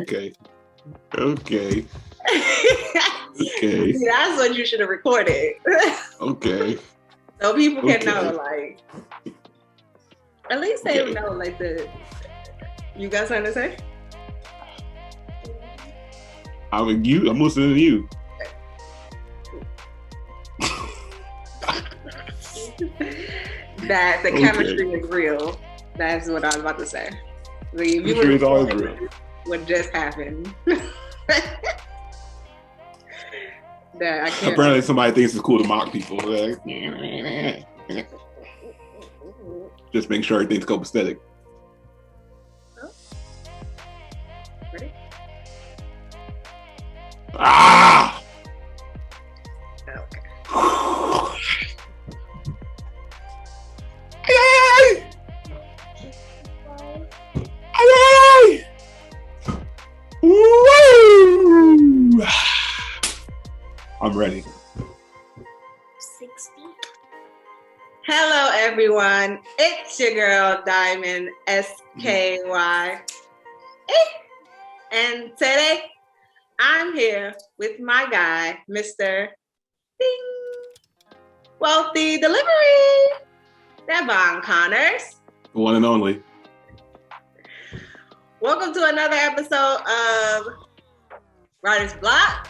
Okay. Okay. See, that's what you should have recorded. Okay. So people can know, like, at least they know, like, you got something to say? I'm listening to you. That the chemistry is real. That's what I was about to say. Like, if you Chemistry is always real. What just happened? That I can't. Apparently, somebody thinks it's cool to mock people. Like, just make sure everything's copacetic. Oh. Ready? Ah! Okay. Woo! I'm ready. 60. Hello, everyone. It's your girl, Diamond SKY. And today, I'm here with my guy, Mr. Ding, Wealthy Delivery, Devon Connors. The one and only. Welcome to another episode of Writer's Block.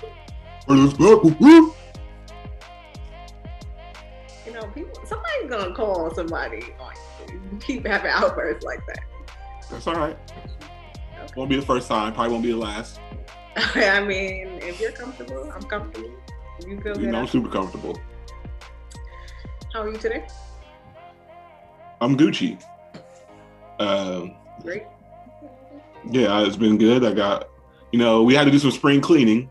Writer's Block. Woo! You know, somebody's gonna call somebody. You keep having outbursts like that. That's all right. Okay. Won't be the first time. Probably won't be the last. I mean, if you're comfortable, I'm comfortable. You feel good? I'm super comfortable. How are you today? I'm Gucci. Great. Yeah, it's been good. I got, we had to do some spring cleaning.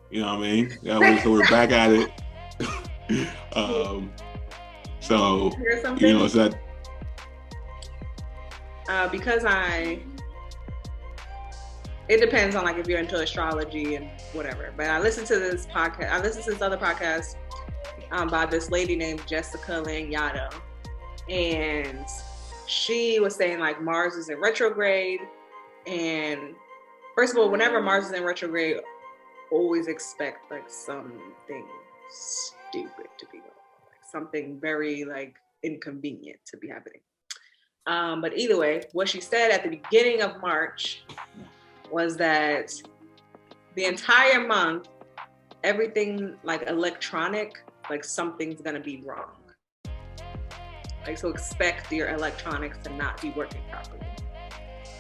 You know what I mean? Yeah, so we're back at it. So, it's that. Because it depends on, like, if you're into astrology and whatever. But I listened to this podcast. I listened to this other podcast by this lady named Jessica Lanyadoo. And she was saying, like, Mars is in retrograde. And first of all, whenever Mars is in retrograde, always expect, like, something stupid to be going on. Like, something very, like, inconvenient to be happening. But either way, what she said at the beginning of March was that the entire month, everything, like, electronic, like, something's gonna be wrong. Like, so expect your electronics to not be working properly.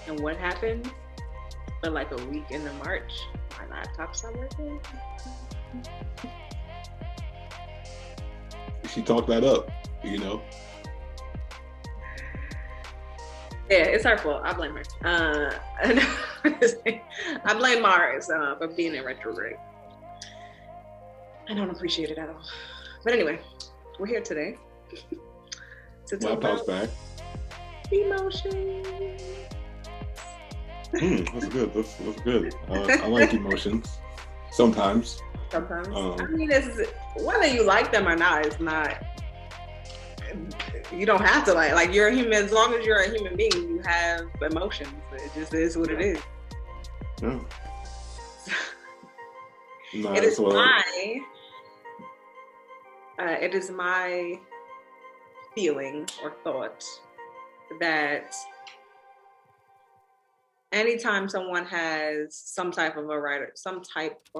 And what happened? For like a week into March, my laptop stopped working. She talked that up, Yeah, it's her fault. I blame her. I blame Mars for being in retrograde. I don't appreciate it at all. But anyway, we're here today to talk laptop's about back. Emotions. That's good. That's good. I like emotions. Sometimes. I mean, whether you like them or not, it's not. You don't have to like. You're a human. As long as you're a human being, you have emotions. It just is what it is. Yeah. It is my feeling or thought that anytime someone has some type or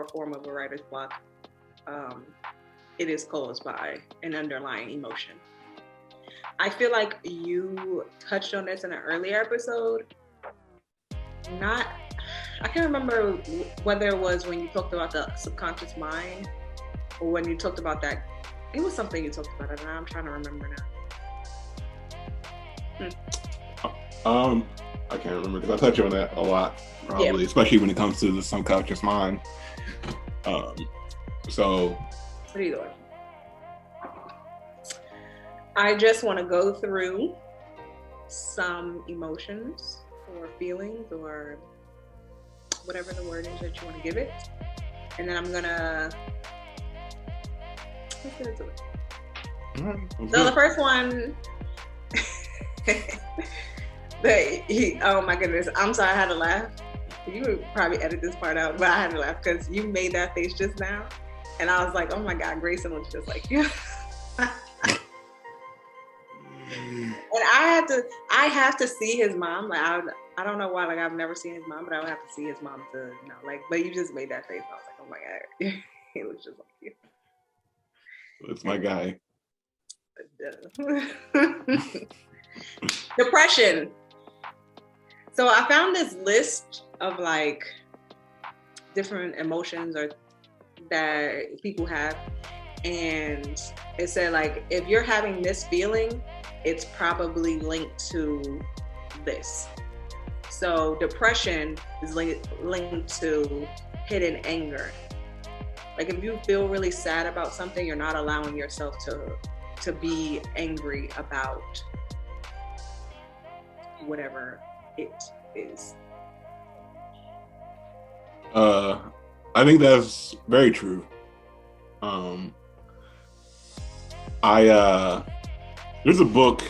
form of a writer's block, it is caused by an underlying emotion. I feel like you touched on this in an earlier episode. I can't remember whether it was when you talked about the subconscious mind or when you talked about that. It was something you talked about, and I'm trying to remember now. I can't remember because I touch on that a lot, probably, especially when it comes to the subconscious mind. So. What are you doing? I just want to go through some emotions or feelings or whatever the word is that you want to give it, and then I'm gonna. Let's get into it. So the first one. Oh my goodness! I'm sorry, I had to laugh You would probably edit this part out, but I had to laugh because you made that face just now. And I was like, oh my God, Grayson was just like you. And I have to see his mom. Like I don't know why, like I've never seen his mom, but I would have to see his mom to know. Like, but you just made that face. I was like, oh my God. He was just like you. That's my guy. Depression. So I found this list of like different emotions or that people have, and it said like if you're having this feeling, it's probably linked to this. So depression is linked to hidden anger. Like if you feel really sad about something, you're not allowing yourself to be angry about whatever it is. I think that's very true. There's a book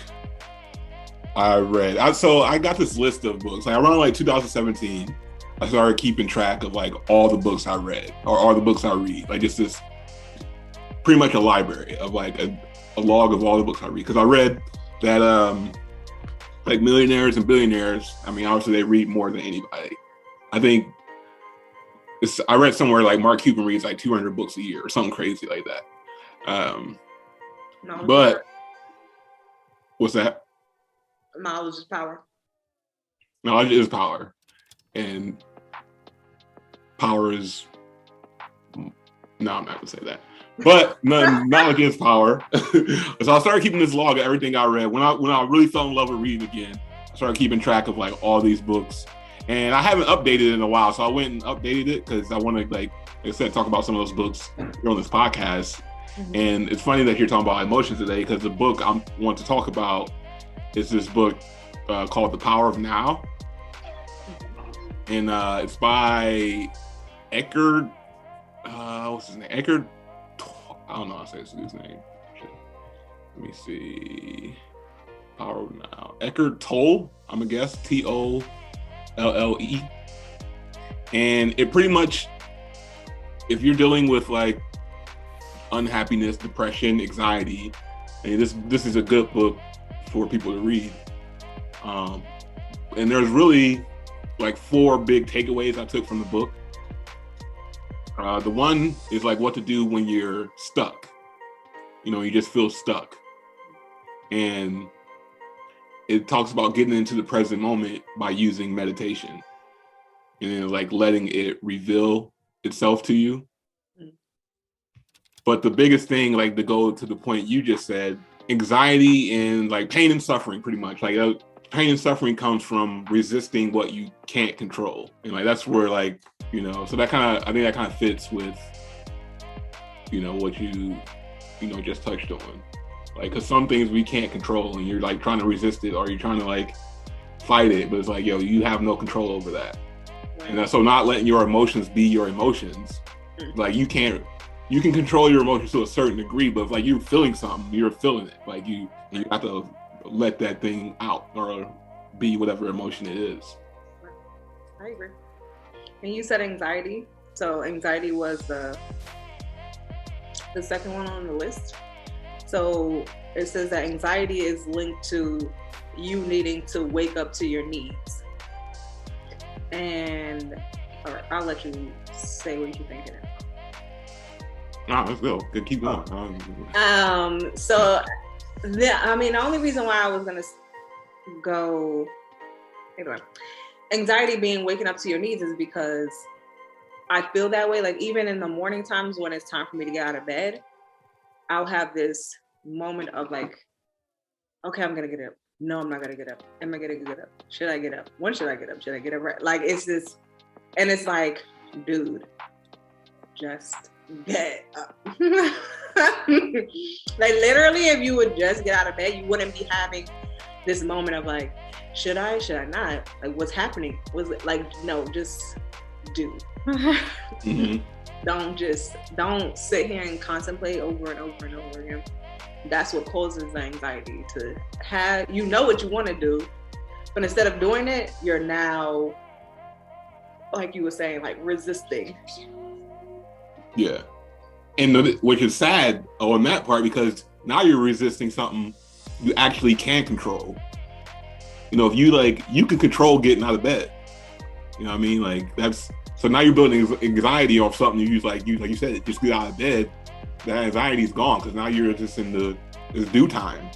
I read. I got this list of books. Like around like 2017, I started keeping track of like all the books I read or all the books I read. Like just this, pretty much a library of like a log of all the books I read. Because I read that like millionaires and billionaires, I mean, obviously they read more than anybody. I think I read somewhere like Mark Cuban reads like 200 books a year or something crazy like that. But what's that? Knowledge is power. Knowledge is power. And power is, no, I'm not gonna say that. But knowledge is power. So I started keeping this log of everything I read. When I really fell in love with reading again, I started keeping track of like all these books. And I haven't updated it in a while, so I went and updated it because I want to, like I said, talk about some of those books here on this podcast. Mm-hmm. And it's funny that you're talking about emotions today because the book I want to talk about is this book called The Power of Now. And it's by Eckhart, what's his name? Eckhart, I don't know how to say this dude's name. Let me see. Power of Now. Eckhart Tolle, I'm gonna guess, Tolle. And it pretty much, if you're dealing with like unhappiness, depression, anxiety, and this is a good book for people to read. And there's really like 4 big takeaways I took from the book. The one is like what to do when you're stuck. You know, you just feel stuck. And it talks about getting into the present moment by using meditation and then like letting it reveal itself to you. Mm-hmm. But the biggest thing, like to go to the point you just said, anxiety and like pain and suffering, pretty much. Like pain and suffering comes from resisting what you can't control. And like, that's where like, you know, so I think that kind of fits with, you know, what you just touched on. Like, cause some things we can't control and you're like trying to resist it or you're trying to like fight it, but it's like, yo, you have no control over that. Right. And so not letting your emotions be your emotions. Like you can control your emotions to a certain degree, but if like you're feeling something, you're feeling it. Like you have to let that thing out or be whatever emotion it is. I agree. And you said anxiety. So anxiety was the second one on the list. So it says that anxiety is linked to you needing to wake up to your needs. And all right, I'll let you say what you think of it. Let's go. Good, keep going. So the only reason why I was gonna go anyway, anxiety being waking up to your needs is because I feel that way. Like even in the morning times when it's time for me to get out of bed, I'll have this moment of like, okay, I'm gonna get up. No, I'm not gonna get up. Am I gonna get up? Should I get up? When should I get up? Should I get up? Right? Like it's this, and it's like, dude, just get up. Like literally, if you would just get out of bed, you wouldn't be having this moment of like, should I not? Like what's happening? Was it like, no, just do. Mm-hmm. Don't sit here and contemplate over and over and over again. That's what causes the anxiety to have, you know what you want to do, but instead of doing it, you're now like you were saying, like resisting. Yeah. And which is sad on that part, because now you're resisting something you actually can control. You know, if you like, you can control getting out of bed. You know what I mean? Like that's, so now you're building anxiety off something you use, like you said, just get out of bed. That anxiety is gone because now you're just in it's due time.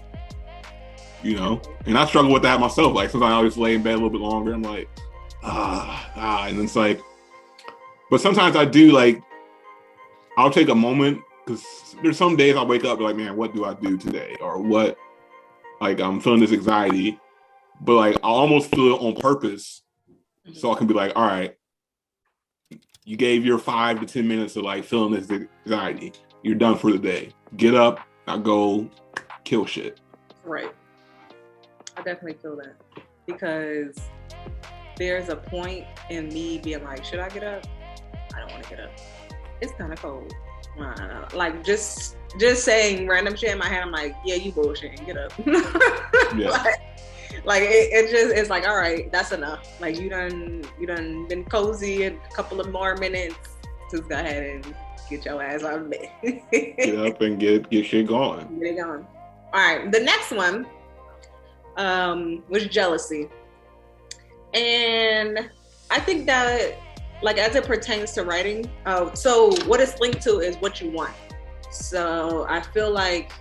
You know? And I struggle with that myself. Like sometimes I'll just lay in bed a little bit longer. I'm like, and it's like, but sometimes I do like, I'll take a moment, because there's some days I'll wake up like, man, what do I do today? Or what, like I'm feeling this anxiety, but like I almost feel it on purpose. So I can be like, all right, you gave your 5 to 10 minutes of like feeling this anxiety. You're done for the day. Get up, now go kill shit. Right. I definitely feel that, because there's a point in me being like, should I get up? I don't want to get up. It's kind of cold. Like just saying random shit in my head, I'm like, yeah, you bullshitting. Get up. Yeah. like it's like, all right, that's enough. Like you done been cozy a couple of more minutes. Just go ahead and get your ass out of bed. Get up and get shit going. Get it going. All right. The next one was jealousy, and I think that, like, as it pertains to writing, so what it's linked to is what you want. So I feel like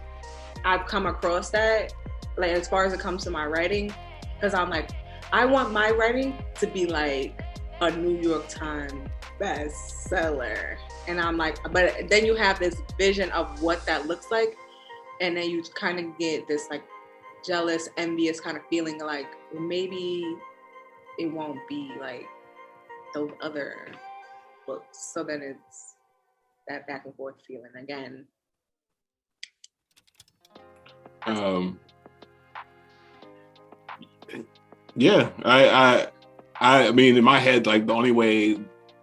I've come across that, like, as far as it comes to my writing, because I'm like, I want my writing to be like a New York Times bestseller. And I'm like, but then you have this vision of what that looks like. And then you kind of get this like jealous, envious kind of feeling, like maybe it won't be like those other books. So then it's that back and forth feeling again. Yeah, I mean, in my head, like the only way,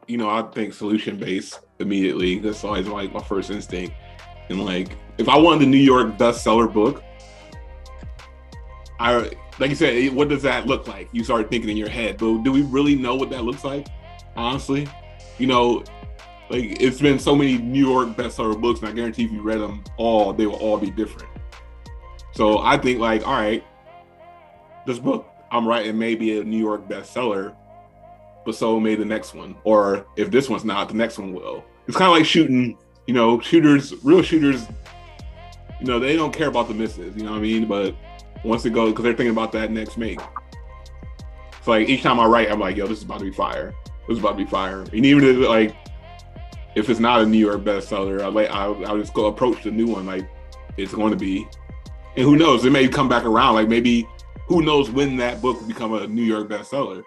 you know, I think solution based immediately. That's always like my first instinct. And like, if I wanted the New York bestseller book, like you said, what does that look like? You start thinking in your head, but do we really know what that looks like? Honestly, you know, like it's been so many New York bestseller books, and I guarantee if you read them all, they will all be different. So I think like, all right, this book I'm writing may be a New York bestseller, but so may the next one. Or if this one's not, the next one will. It's kind of like shooting, you know, real shooters, you know, they don't care about the misses, you know what I mean? But once it goes, because they're thinking about that next make. So like each time I write, I'm like, yo, this is about to be fire. This is about to be fire. And even if like, if it's not a New York bestseller, I'll just go approach the new one like it's going to be. And who knows, it may come back around. Like maybe, who knows when that book will become a New York bestseller.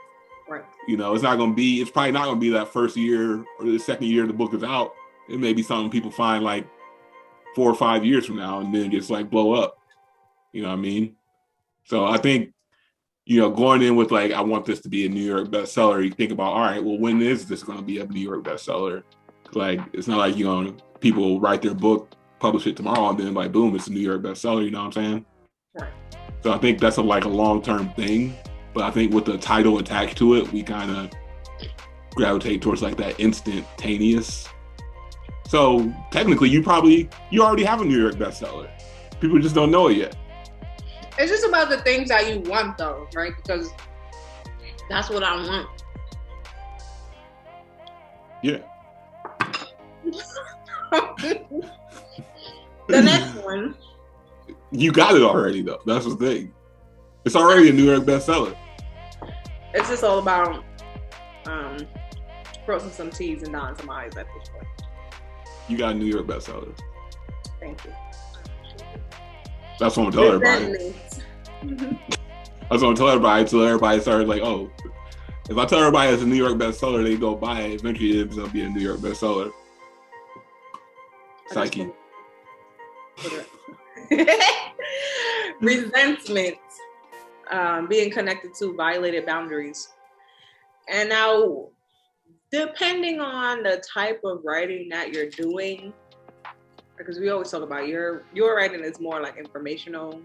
Right. You know, it's probably not going to be that first year or the second year the book is out. It may be something people find like 4 or 5 years from now and then just like blow up. You know what I mean? So I think, you know, going in with like, I want this to be a New York bestseller, you think about, all right, well, when is this going to be a New York bestseller? Like, it's not like, you know, people write their book, publish it tomorrow, and then like, boom, it's a New York bestseller, you know what I'm saying? Right. So I think that's a long-term thing. But I think with the title attached to it, we kind of gravitate towards like that instantaneous. So technically, you already have a New York bestseller. People just don't know it yet. It's just about the things that you want, though, right? Because that's what I want. Yeah. The next one. You got it already, though. That's the thing. It's already a New York bestseller. It's just all about crossing some T's and dotting some I's at this point. You got a New York bestseller. Thank you. That's what I'm telling everybody. That's what I'm telling everybody until everybody started like, oh, if I tell everybody it's a New York bestseller, they go buy it. Eventually, it's gonna be a New York bestseller. Psyche. Resentment, being connected to violated boundaries. And now, depending on the type of writing that you're doing, because we always talk about your writing is more like informational,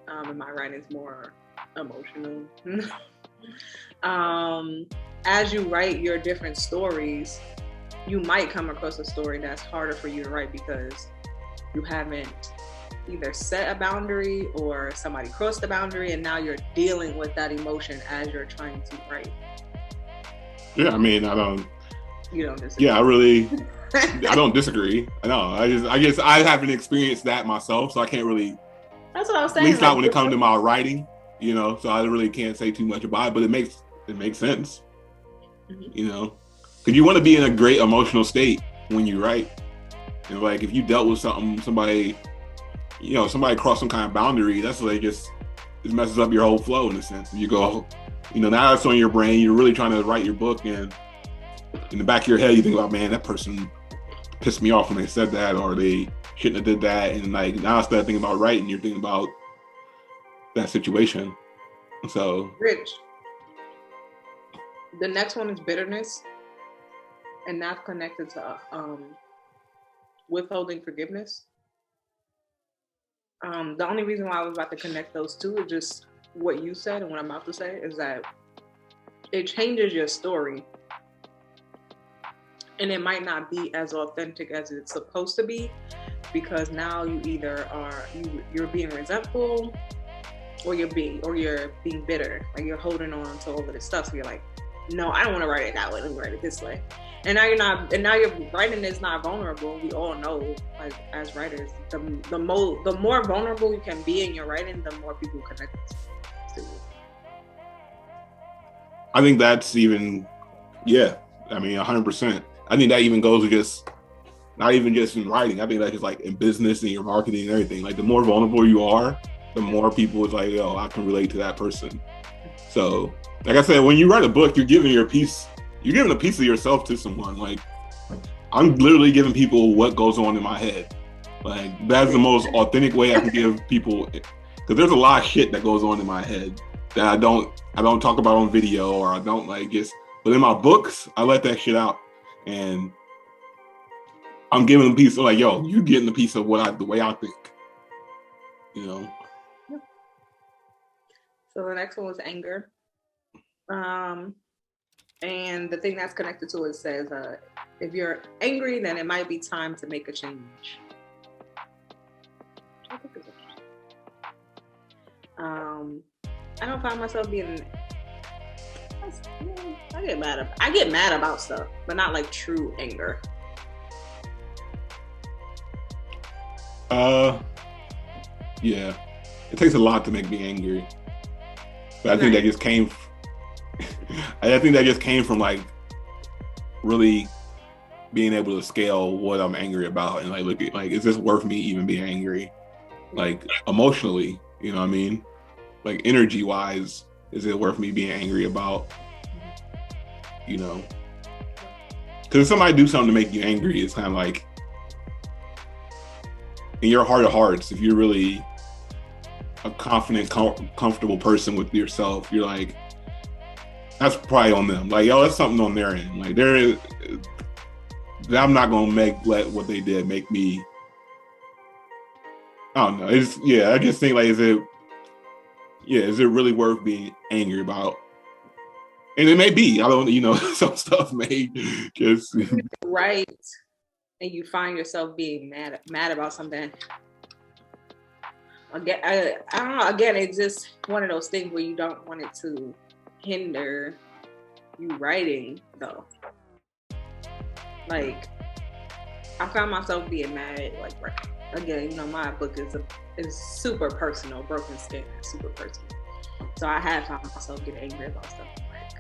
and my writing is more emotional. as you write your different stories, you might come across a story that's harder for you to write because you haven't either set a boundary or somebody crossed the boundary, and now you're dealing with that emotion as you're trying to write. Yeah, I mean, I don't. You don't disagree. Yeah, I don't disagree. No, I haven't experienced that myself, so I can't really. That's what I was saying. At least not when it comes to my writing, you know. So I really can't say too much about it, but it makes sense, you know, because you want to be in a great emotional state when you write. And like if you dealt with somebody crossed some kind of boundary, that's like it messes up your whole flow in a sense. You go, you know, now it's on your brain. You're really trying to write your book, and in the back of your head, you think about, man, that person pissed me off when they said that, or they shouldn't have did that. And like now instead of thinking about writing, you're thinking about that situation. So Rich. The next one is bitterness, and that's connected to withholding forgiveness. The only reason why I was about to connect those two is just what you said and what I'm about to say is that it changes your story. And it might not be as authentic as it's supposed to be, because now you either you're being resentful, or you're being bitter. Like you're holding on to all of this stuff. So you're like, no, I don't want to write it that way. Let me write it this way. And now your writing is not vulnerable. We all know, like as writers, the more vulnerable you can be in your writing, the more people connect to you. I think that's even, yeah. I mean, 100%. I think that even goes with just, not even just in writing. I think that's just like in business and your marketing and everything. Like the more vulnerable you are, the more people is like, yo, I can relate to that person. So, like I said, when you write a book, you're giving a piece of yourself to someone. Like I'm literally giving people what goes on in my head. Like that's the most authentic way I can give people, because there's a lot of shit that goes on in my head that I don't talk about on video, or I don't like just, but in my books, I let that shit out. And I'm giving a piece of like, yo, you getting a piece of the way I think, you know? So the next one was anger. And the thing that's connected to it says, if you're angry, then it might be time to make a change. I don't find myself being, I get mad about stuff, but not like true anger. Yeah, it takes a lot to make me angry, but I think that just came. I think that just came from like really being able to scale what I'm angry about and like look at like, is this worth me even being angry? Like emotionally, you know what I mean? Like energy wise, is it worth me being angry about? You know, because if somebody do something to make you angry, it's kind of like in your heart of hearts, if you're really a confident, comfortable person with yourself, you're like, that's probably on them. Like, yo, that's something on their end. Like, I'm not gonna let what they did make me. I don't know. I just think like, is it really worth being angry about? And it may be. I don't, some stuff may just right. And you find yourself being mad about something. Again, I don't know. Again, it's just one of those things where you don't want it to hinder you writing, though. Like, I found myself being mad. Like, again, my book is super personal. Broken Skin is super personal. So I have found myself getting angry about stuff like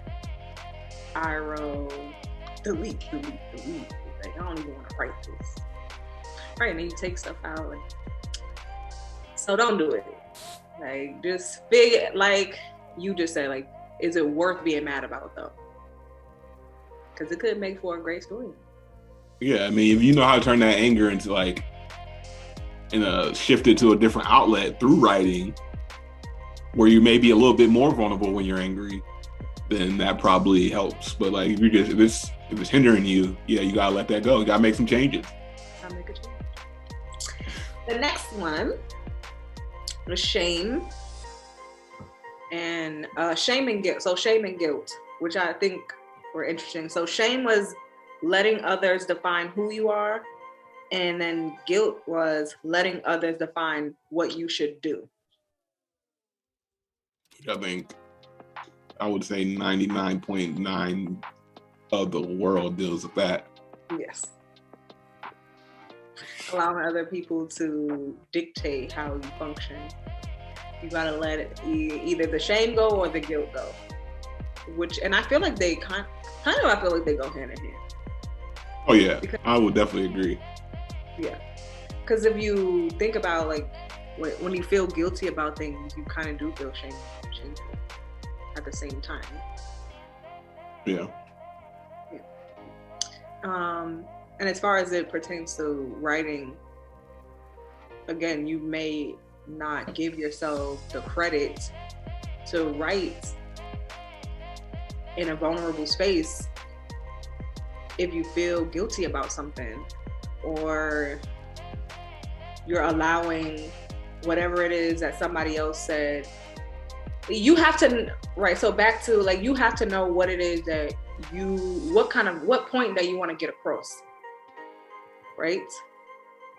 I wrote delete. Like, I don't even want to write this. Right, and then you take stuff out. So don't do it. Like, just figure, like you just said, like, is it worth being mad about, though? Because it could make for a great story. Yeah, I mean, if you know how to turn that anger into like, shift it to a different outlet through writing, where you may be a little bit more vulnerable when you're angry, then that probably helps. But like, if it's hindering you, yeah, you gotta let that go. You gotta make some changes. I'll make a change. The next one was shame. And shame and guilt. So shame and guilt, which I think were interesting. So shame was letting others define who you are, and then guilt was letting others define what you should do. I think I would say 99.9 of the world deals with that. Yes. Allowing other people to dictate how you function. You gotta let it, either the shame go or the guilt go. And I feel like they kind of I feel like they go hand in hand. Oh yeah, I would definitely agree. Yeah, because if you think about like when you feel guilty about things, you kind of do feel shameful at the same time. Yeah. And as far as it pertains to writing, again, you may not give yourself the credit to write in a vulnerable space if you feel guilty about something, or you're allowing whatever it is that somebody else said. You have to, right? So back to like, you have to know what it is that what point that you want to get across, right?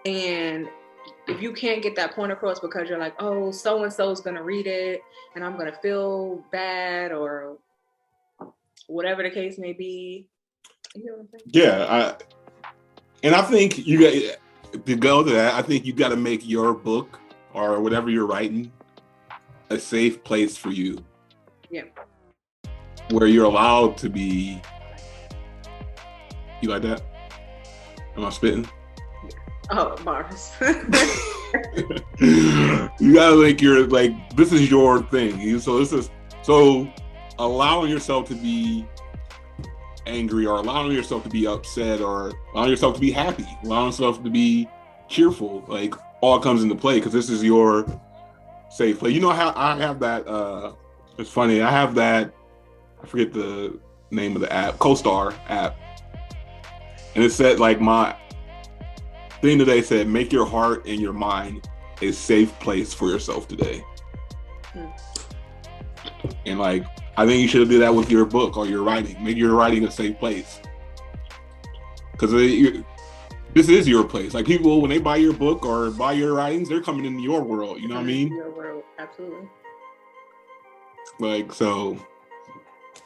And if you can't get that point across because you're like, oh, so-and-so is going to read it and I'm going to feel bad, or whatever the case may be. You know what I'm saying? Yeah. I think you got to go to that. I think you got to make your book or whatever you're writing a safe place for you. Yeah. Where you're allowed to be. You like that? Am I spitting? Oh, bars. You gotta this is your thing. So allowing yourself to be angry, or allowing yourself to be upset, or allowing yourself to be happy, allowing yourself to be cheerful, like all comes into play because this is your safe place. You know how I have that, it's funny, I have that, I forget the name of the app, CoStar app. And it said, like, my thing today said, make your heart and your mind a safe place for yourself today. And like, I think you should do that with your book or your writing. Make your writing a safe place. Because this is your place. Like, people, when they buy your book or buy your writings, they're coming into your world. You know what I mean? Your world, absolutely. Like, so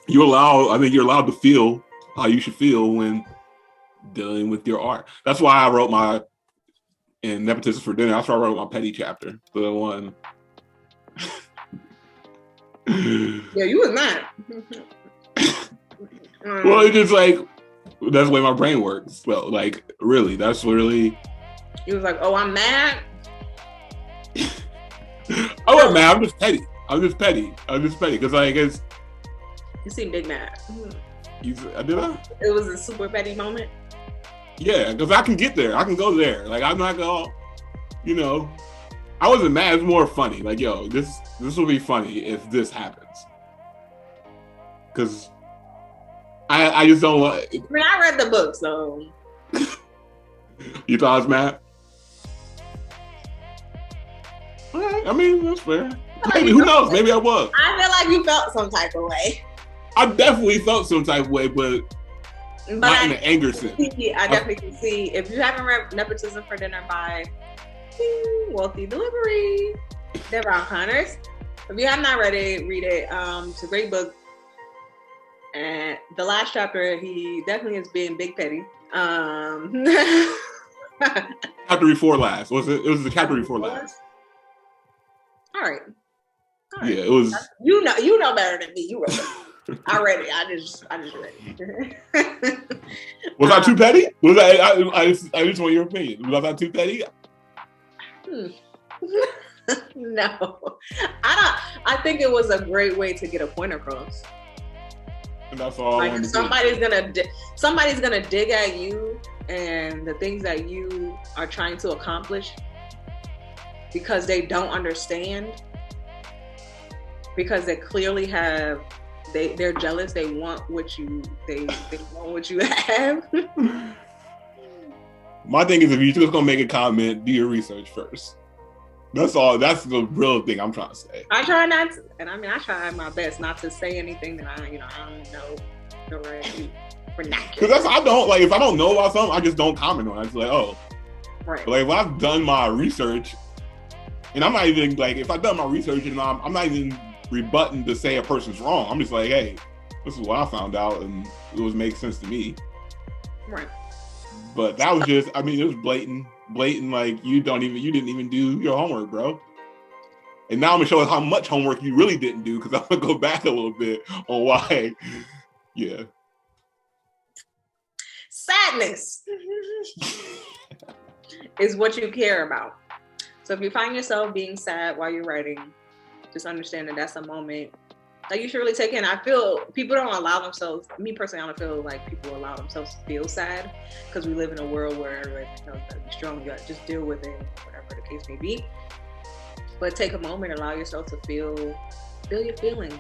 I think you're allowed to feel how you should feel when dealing with your art. That's why I wrote in Nepotism for Dinner, that's why I wrote my petty chapter. The one. Yeah, you was mad. Well, it's just like, that's the way my brain works. Well, like, really, that's really. You was like, oh, I'm mad? Oh, I'm mad. I'm just petty. Because, like, it's. You seem big mad. Did I? It was a super petty moment. Yeah, because I can get there. I can go there. Like, I'm not going to, I wasn't mad. It's more funny. Like, yo, this will be funny if this happens. Because I just don't like. I mean, I read the book, so. You thought I was mad? Okay. I mean, that's fair. Maybe, who knows? Maybe I was. I feel like you felt some type of way. I definitely felt some type of way, but not in an anger sense. I definitely can see. If you haven't read Nepotism for Dinner by Wealthy Delivery, Devon Connors. If you have not read it, read it. It's a great book. And the last chapter, he definitely is being big petty. Chapter before last. It was the chapter before last. All right. Yeah, it was. You know better than me. You wrote it. I read it. I just read it. Was I too petty? I just want your opinion. Was I not too petty? No, I think it was a great way to get a point across. And that's all. Like, somebody's gonna dig at you and the things that you are trying to accomplish because they don't understand. Because they clearly have, they're jealous. They want what you have. My thing is, if you're just gonna make a comment, do your research first. That's all. That's the real thing I'm trying to say. I try not to, and I mean, I try my best not to say anything that I don't know. the right vernacular. Because I don't like, if I don't know about something, I just don't comment on it. I'm just like, oh. Right. But like, if I've done my research, and I'm not even like, if I've done my research and I'm not even rebutting to say a person's wrong. I'm just like, hey, this is what I found out, and it was make sense to me. Right. But that was just, I mean, it was blatant. Like you didn't even do your homework, bro. And now I'm gonna show us how much homework you really didn't do, because I'm gonna go back a little bit on why. Yeah. Sadness is what you care about. So if you find yourself being sad while you're writing, just understand that that's a moment that you should really take in. I feel people don't allow themselves, me personally, I don't feel like people allow themselves to feel sad, because we live in a world where everybody knows that you're strong, you gotta just deal with it, whatever the case may be. But take a moment, allow yourself to feel your feelings.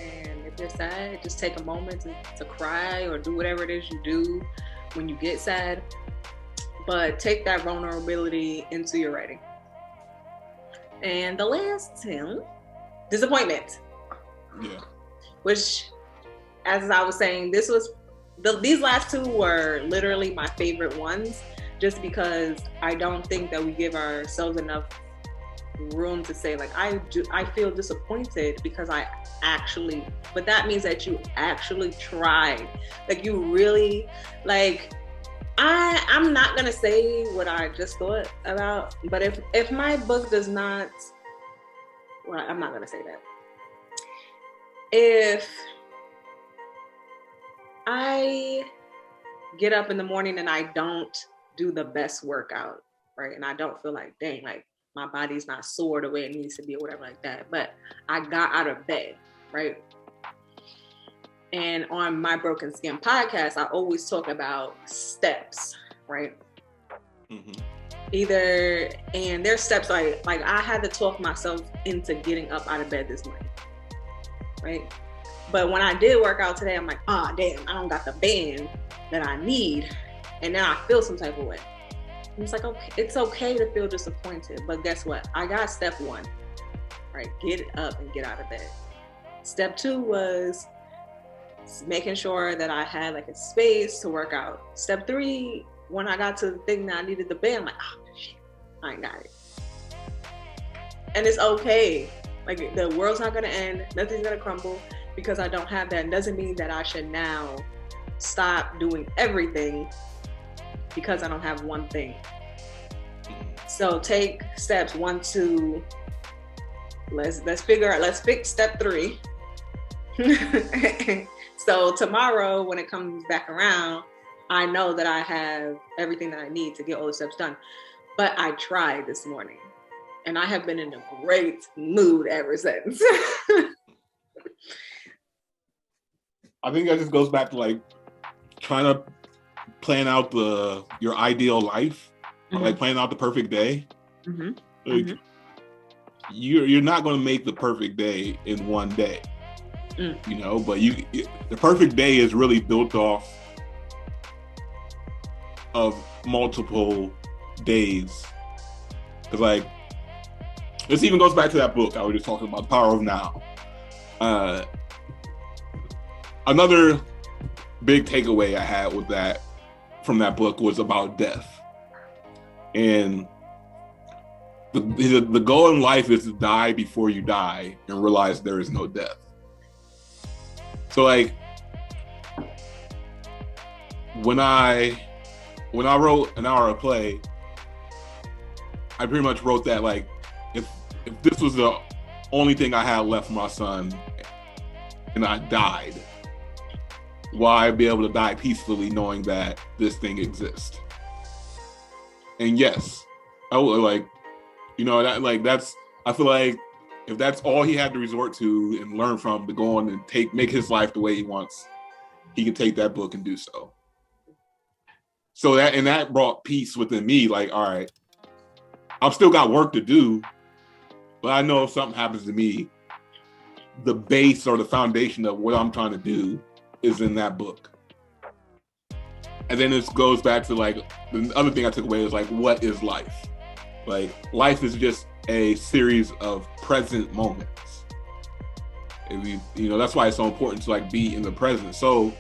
And if you're sad, just take a moment to cry or do whatever it is you do when you get sad. But take that vulnerability into your writing. And the last two, disappointment. Yeah. Which, as I was saying, these last two were literally my favorite ones, just because I don't think that we give ourselves enough room to say, like, I feel disappointed because but that means that you actually tried. Like, you really, like, I'm not gonna say what I just thought about, but if my book does not, well, I'm not gonna say that. If I get up in the morning and I don't do the best workout, right, and I don't feel like, dang, like my body's not sore the way it needs to be or whatever like that, but I got out of bed, right? And on my Broken Skin podcast, I always talk about steps, right? Mm-hmm. And there's steps like I had to talk myself into getting up out of bed this morning, right? But when I did work out today, I'm like, damn, I don't got the band that I need. And then I feel some type of way. And it's like, okay, it's okay to feel disappointed, but guess what? I got step one, right? Get up and get out of bed. Step two was making sure that I had like a space to work out. Step three, when I got to the thing that I needed the band, I'm like, oh shit, I ain't got it. And it's okay. Like, the world's not gonna end, nothing's gonna crumble because I don't have that. It doesn't mean that I should now stop doing everything because I don't have one thing. So take steps 1, 2. Let's fix step 3. So tomorrow, when it comes back around, I know that I have everything that I need to get all the steps done. But I tried this morning, and I have been in a great mood ever since. I think that just goes back to like trying to plan out your ideal life, mm-hmm. like planning out the perfect day. Mm-hmm. Like, mm-hmm. You're not going to make the perfect day in one day, you know. But the perfect day is really built off of multiple days. Because like this even goes back to that book I was just talking about, The Power of Now. Another big takeaway I had with that from that book was about death. And the goal in life is to die before you die and realize there is no death. So like when I wrote An Hour of Play, I pretty much wrote that like if this was the only thing I had left for my son and I died, will I be able to die peacefully knowing that this thing exists? And yes, I would, like, you know, that like that's, I feel like if that's all he had to resort to and learn from to go on and make his life the way he wants, he can take that book and do so. So that brought peace within me. Like, all right, I've still got work to do, but I know if something happens to me, the base or the foundation of what I'm trying to do is in that book. And then this goes back to like, the other thing I took away is like, what is life? Like, life is just a series of present moments. That's why it's so important to like be in the present. So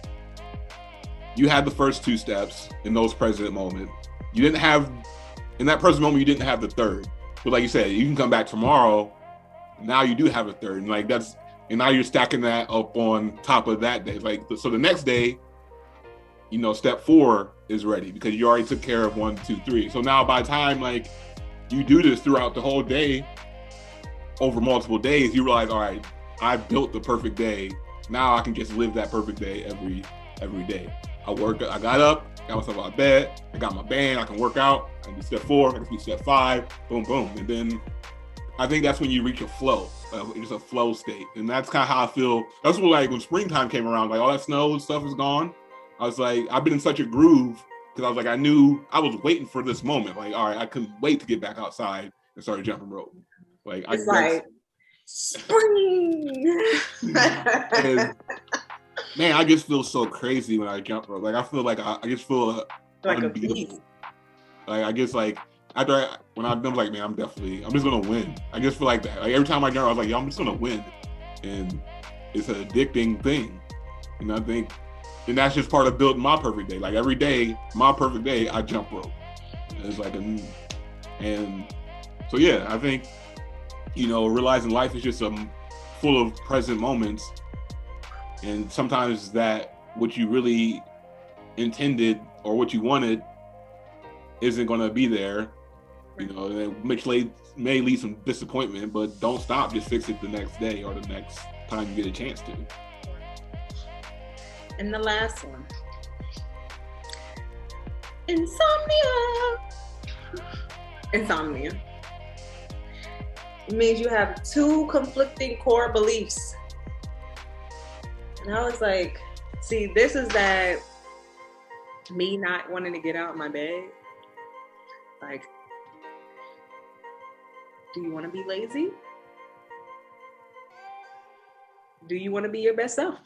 you had the first two steps in those present moment. You didn't have, in that present moment, you didn't have the third. But like you said, you can come back tomorrow. Now you do have a third. And like and now you're stacking that up on top of that day. Like, so the next day, step 4 is ready because you already took care of 1, 2, 3. So now by the time like you do this throughout the whole day, over multiple days, you realize, all right, I built the perfect day. Now I can just live that perfect day every day. I got up, got myself out of bed, I got my band, I can work out, I can do step 4, I can do step 5, boom, boom. And then I think that's when you reach a flow. It's a flow state. And that's kind of how I feel. That's what, like, when springtime came around, like all that snow and stuff is gone. I was like, I've been in such a groove because I was like, I knew I was waiting for this moment. Like, all right, I couldn't wait to get back outside and start jumping rope. Like, it's like spring. And, man, I just feel so crazy when I jump rope. Like, I feel like I just feel like unbeatable. Like, I guess like when I'm like, man, I'm just gonna win. I just feel like that. Like every time I jump, I was like, yo, I'm just gonna win. And it's an addicting thing. I think, and that's just part of building my perfect day. Like every day, my perfect day, I jump rope. And it's like and so yeah, I think, realizing life is just full of present moments. And sometimes that what you really intended or what you wanted isn't going to be there, which may lead some disappointment, but don't stop. Just fix it the next day or the next time you get a chance to. And the last one, insomnia. Insomnia. It means you have 2 conflicting core beliefs. And I was like, see, this is that me not wanting to get out of my bed. Like, do you want to be lazy? Do you want to be your best self?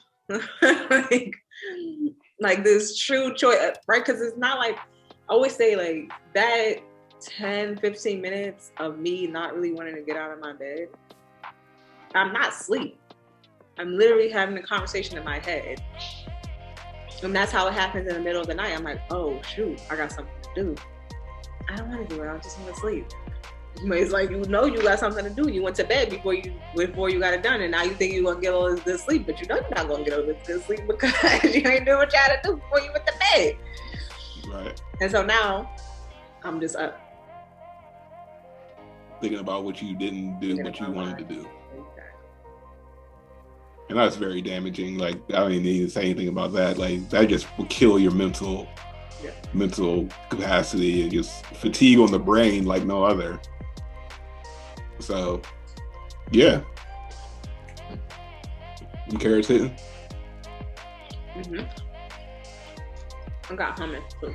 like this true choice, right? Because it's not like, I always say like that 10, 15 minutes of me not really wanting to get out of my bed, I'm not asleep. I'm literally having a conversation in my head. And that's how it happens in the middle of the night. I'm like, oh shoot, I got something to do. I don't want to do it. I just want to sleep. But it's like, you got something to do. You went to bed before you got it done, and now you think you're gonna get all this good sleep, but you know you're not gonna get all this good sleep because you ain't doing what you had to do before you went to bed. Right. And so now I'm just up, thinking about what you didn't do, what you wanted to do. And that's very damaging. Like, I don't even need to say anything about that. Like, that just will kill your mental capacity and just fatigue on the brain like no other. So, yeah. Some carrots hitting. Mm-hmm. I got hummus too.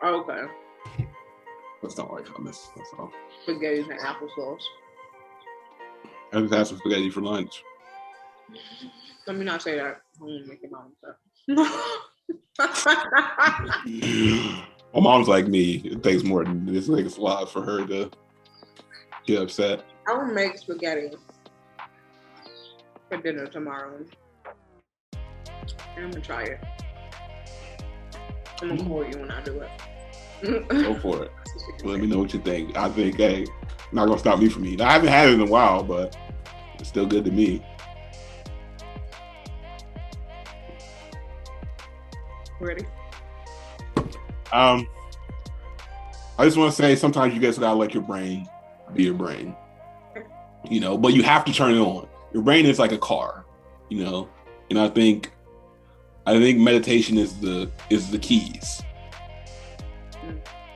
Okay. That's not like hummus. That's all. Spaghetti and applesauce. I just had some spaghetti for lunch. Let me not say that. I'm gonna make your mom upset. My mom's like me. It takes more than this. Like, it's a lot for her to get upset. I will make spaghetti for dinner tomorrow. And I'm gonna try it. I'm gonna call you when I do it. Go for it. Let me know what you think. I think, hey, not gonna stop me from eating. I haven't had it in a while, but it's still good to me. Ready? I just want to say, sometimes you guys gotta let your brain be your brain, but you have to turn it on. Your brain is like a car, and I think meditation is the keys.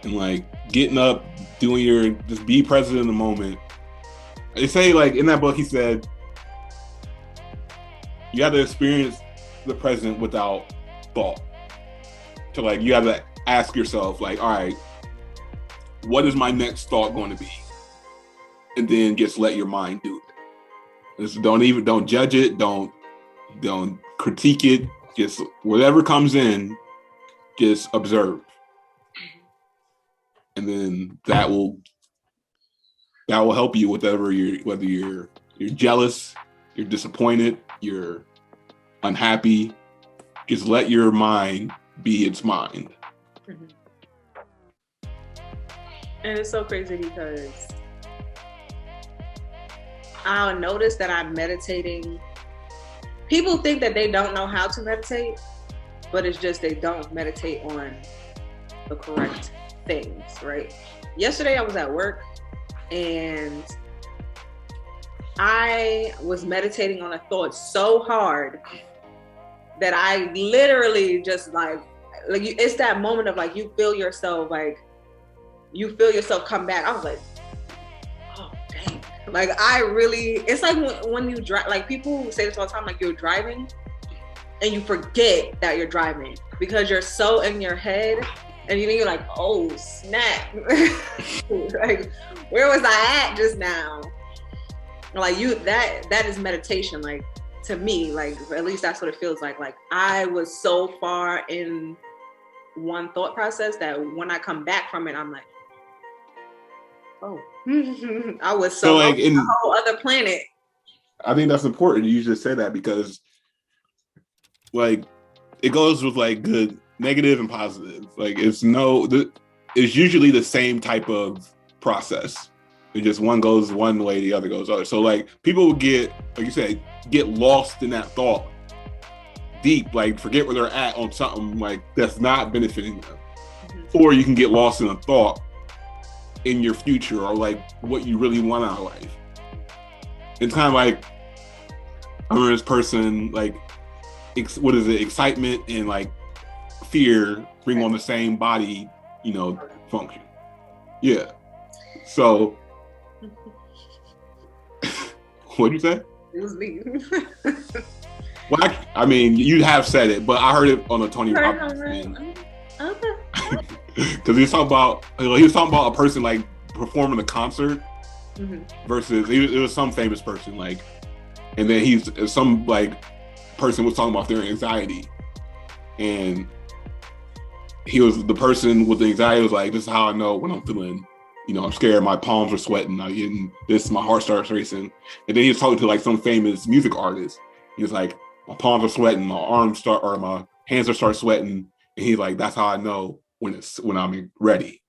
And like getting up, just be present in the moment. They say, like, in that book, he said, you have to experience the present without thought. So like, you have to ask yourself, like, all right, what is my next thought going to be? And then just let your mind do it. Just don't judge it. Don't critique it. Just whatever comes in, just observe. And then that will that will help you whether you're jealous, you're disappointed, you're unhappy. Just let your mind be its mind. Mm-hmm. And it's so crazy because I'll notice that I'm meditating. People think that they don't know how to meditate, but it's just they don't meditate on the correct things, right? Yesterday I was at work and I was meditating on a thought so hard that I literally just like it's that moment of like you feel yourself come back. I was like, oh dang. Like I really, it's like when you drive, like people say this all the time, like you're driving and you forget that you're driving because you're so in your head and you're like, oh snap. Like where was I at just now? Like that is meditation. Like to me, like at least that's what it feels like. Like I was so far in one thought process that when I come back from it, I'm like, oh, I was so like in a whole other planet. I think that's important. You just said that because like it goes with like good, negative, and positive. Like it's usually the same type of process. It just one goes one way, the other goes other. So like people will get, like you said, get lost in that thought deep, like forget where they're at on something like that's not benefiting them. Mm-hmm. Or you can get lost in a thought in your future or like what you really want out of life. It's kind of like I remember this person like excitement and like fear bring on the same body, function. Yeah. So what'd you say? It was me. Well, I mean, you have said it, but I heard it on a Tony Robbins thing. Okay. Because he was talking about a person like performing a concert versus it was some famous person like, and then some like person was talking about their anxiety, and the person with the anxiety was like, "This is how I know when I'm feeling." I'm scared, my palms are sweating, I'm getting this, my heart starts racing. And then he was talking to like some famous music artist. He was like, my palms are sweating, my hands are start sweating. And he's like, that's how I know when I'm ready.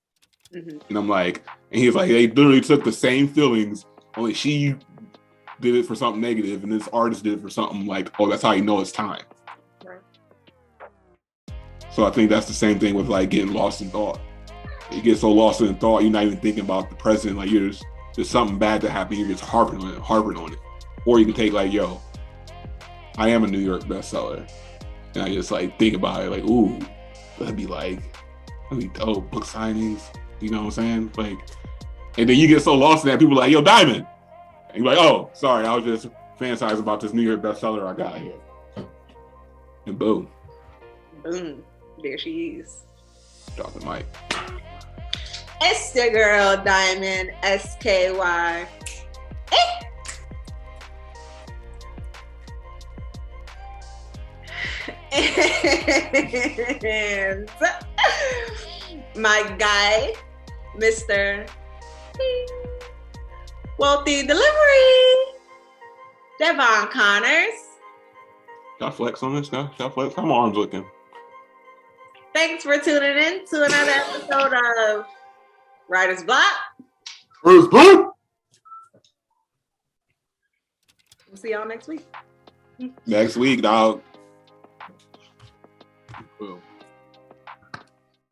Mm-hmm. And I'm like, and he's like, they literally took the same feelings, only she did it for something negative, and this artist did it for something like, oh, that's how you know it's time. Right. So I think that's the same thing with like getting lost in thought. You get so lost in thought, you're not even thinking about the present. Like there's something bad that happened, you're just harping on it. Or you can take like, yo, I am a New York bestseller. And I just like think about it, like, ooh, that'd be dope, book signings, you know what I'm saying? Like, and then you get so lost in that, people are like, yo, Diamond. And you're like, oh, sorry, I was just fantasizing about this New York bestseller I got here. And boom. Boom, there she is. Drop the mic. It's your girl, Diamond, SKY. And my guy, Mr. Wealthy Delivery, Devon Connors. Y'all flex on this now? Y'all flex? How my arms looking? Thanks for tuning in to another episode of Writer's Block. Writer's Block. We'll see y'all next week. Next week, dog. Cool.